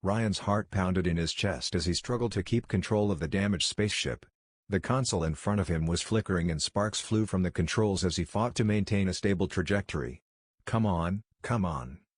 Ryan's heart pounded in his chest as he struggled to keep control of the damaged spaceship. The console in front of him was flickering and sparks flew from the controls as he fought to maintain a stable trajectory. "Come on,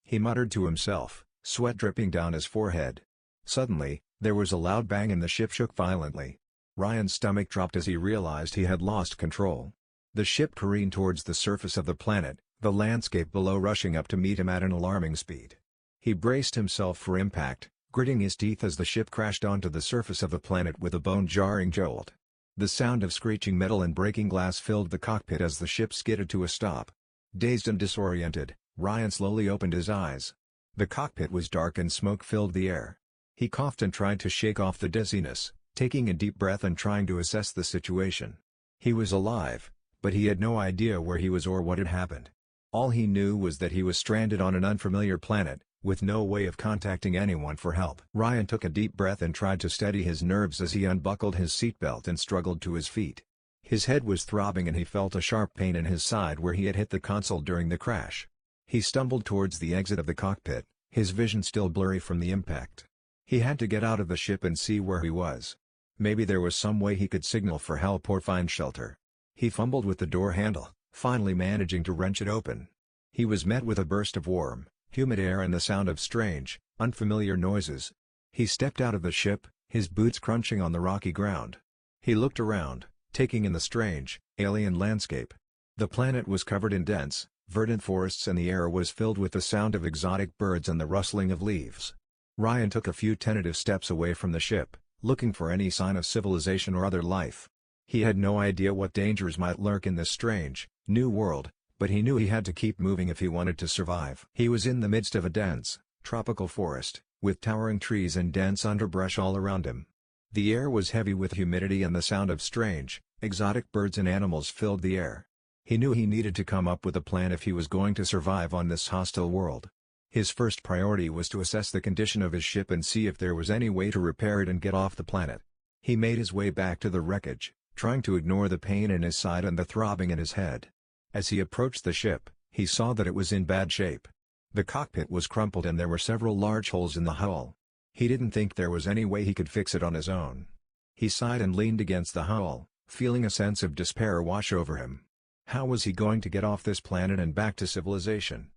he muttered to himself, sweat dripping down his forehead. Suddenly, there was a loud bang and the ship shook violently. Ryan's stomach dropped as he realized he had lost control. The ship careened towards the surface of the planet, the landscape below rushing up to meet him at an alarming speed. He braced himself for impact, gritting his teeth as the ship crashed onto the surface of the planet with a bone-jarring jolt. The sound of screeching metal and breaking glass filled the cockpit as the ship skidded to a stop. Dazed and disoriented, Ryan slowly opened his eyes. The cockpit was dark and smoke filled the air. He coughed and tried to shake off the dizziness, taking a deep breath and trying to assess the situation. He was alive, but he had no idea where he was or what had happened. All he knew was that he was stranded on an unfamiliar planet, with no way of contacting anyone for help. Ryan took a deep breath and tried to steady his nerves as he unbuckled his seatbelt and struggled to his feet. His head was throbbing and he felt a sharp pain in his side where he had hit the console during the crash. He stumbled towards the exit of the cockpit, his vision still blurry from the impact. He had to get out of the ship and see where he was. Maybe there was some way he could signal for help or find shelter. He fumbled with the door handle, finally managing to wrench it open. He was met with a burst of warm, humid air and the sound of strange, unfamiliar noises. He stepped out of the ship, his boots crunching on the rocky ground. He looked around, taking in the strange, alien landscape. The planet was covered in dense, verdant forests and the air was filled with the sound of exotic birds and the rustling of leaves. Ryan took a few tentative steps away from the ship, looking for any sign of civilization or other life. He had no idea what dangers might lurk in this strange, new world, but he knew he had to keep moving if he wanted to survive. He was in the midst of a dense, tropical forest, with towering trees and dense underbrush all around him. The air was heavy with humidity and the sound of strange, exotic birds and animals filled the air. He knew he needed to come up with a plan if he was going to survive on this hostile world. His first priority was to assess the condition of his ship and see if there was any way to repair it and get off the planet. He made his way back to the wreckage, trying to ignore the pain in his side and the throbbing in his head. As he approached the ship, he saw that it was in bad shape. The cockpit was crumpled and there were several large holes in the hull. He didn't think there was any way he could fix it on his own. He sighed and leaned against the hull, feeling a sense of despair wash over him. How was he going to get off this planet and back to civilization?